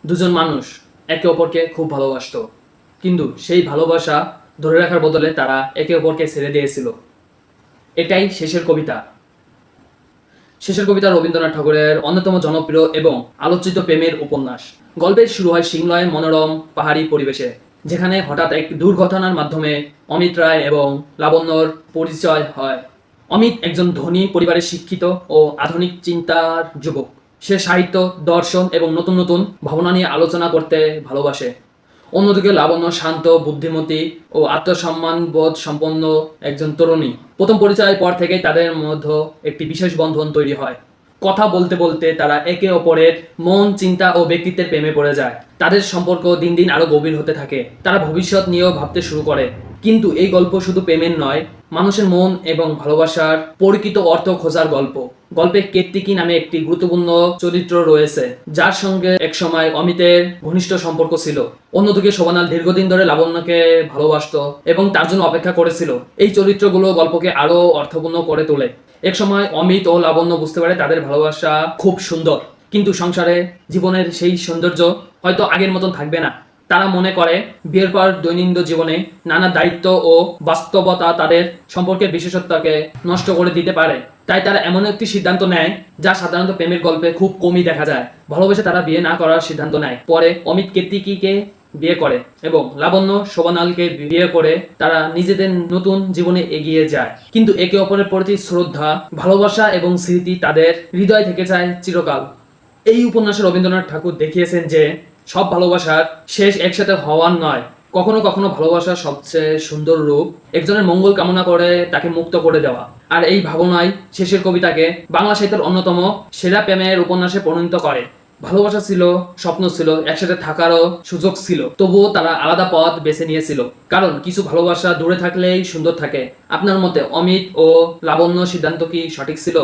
দুজন মানুষ একে অপরকে খুব ভালোবাসতো, কিন্তু সেই ভালোবাসা ধরে রাখার বদলে তারা একে অপরকে ছেড়ে দিয়েছিল। এটাই শেষের কবিতা। শেষের কবিতা রবীন্দ্রনাথ ঠাকুরের অন্যতম জনপ্রিয় এবং আলোচিত প্রেমের উপন্যাস। গল্পের শুরু হয় সিংলয়ের মনোরম পাহাড়ি পরিবেশে, যেখানে হঠাৎ এক দুর্ঘটনার মাধ্যমে অমিত রায় এবং লাবণ্যর পরিচয় হয়। অমিত একজন ধনী পরিবারের শিক্ষিত ও আধুনিক চিন্তার যুবক। সে সাহিত্য, দর্শন এবং নতুন নতুন ভাবনা নিয়ে আলোচনা করতে ভালোবাসে। অন্যদিকে লাবণ্য শান্ত, বুদ্ধিমতী ও আত্মসম্মানবোধ সম্পন্ন একজন তরুণী। প্রথম পরিচয়ের পর থেকেই তাদের মধ্যে একটি বিশেষ বন্ধন তৈরি হয়। কথা বলতে বলতে তারা একে অপরের মন, চিন্তা ও ব্যক্তিত্বের প্রেমে পড়ে যায়। তাদের সম্পর্ক দিন দিন আরো গভীর হতে থাকে। তারা ভবিষ্যৎ নিয়েও ভাবতে শুরু করে। কিন্তু এই গল্প শুধু প্রেমের নয়, মানুষের মন এবং ভালোবাসার প্রকৃত অর্থ খোঁজার গল্প। গল্পে কেতকী নামে একটি গুরুত্বপূর্ণ চরিত্র রয়েছে, যার সঙ্গে একসময় অমিতের ঘনিষ্ঠ সম্পর্ক ছিল। অন্যদিকে শোভনাল দীর্ঘদিন ধরে লাবণ্যকে ভালোবাসতো এবং তার জন্য অপেক্ষা করেছিল। এই চরিত্রগুলো গল্পকে আরো অর্থপূর্ণ করে তোলে। একসময় অমিত ও লাবণ্য বুঝতে পারে তাদের ভালোবাসা খুব সুন্দর, কিন্তু সংসারে জীবনের সেই সৌন্দর্য হয়তো আগের মতন থাকবে না। তারা মনে করে বিয়ের পর দৈনন্দিন জীবনে নানা দায়িত্ব ও বাস্তবতা তাদের সম্পর্কের বিশেষত্বকে নষ্ট করে দিতে পারে। তাই তারা এমন একটি সিদ্ধান্ত নেয় যা সাধারণত প্রেমের গল্পে খুব কমই দেখা যায়। ভালোবেসে তারা বিয়ে না করার সিদ্ধান্ত নেয়। পরে অমিত কেতকীকে বিয়ে করে এবং লাবণ্য শোভনালকে বিয়ে করে তারা নিজেদের নতুন জীবনে এগিয়ে যায়। কিন্তু একে অপরের প্রতি শ্রদ্ধা, ভালোবাসা এবং স্মৃতি তাদের হৃদয় থেকে যায় চিরকাল। এই উপন্যাসে রবীন্দ্রনাথ ঠাকুর দেখিয়েছেন যে সব ভালোবাসার শেষ একসাথে হওয়ার নয়, কখনো কখনো ভালোবাসার সবচেয়ে সুন্দর রূপ একজনের মঙ্গল কামনা করে তাকে মুক্ত করে দেওয়া। আর এই ভাবনাই শেষের কবিতাকে বাংলা সাহিত্যের অন্যতম সেরা প্রেমের উপন্যাসে পরিণত করে। ভালোবাসা ছিল, স্বপ্ন ছিল, একসাথে থাকারও সুযোগ ছিল, তবুও তারা আলাদা পথ বেছে নিয়েছিল। কারণ কিছু ভালোবাসা দূরে থাকলেই সুন্দর থাকে। আপনার মতে অমিত ও লাবণ্য সিদ্ধান্ত কি সঠিক ছিল?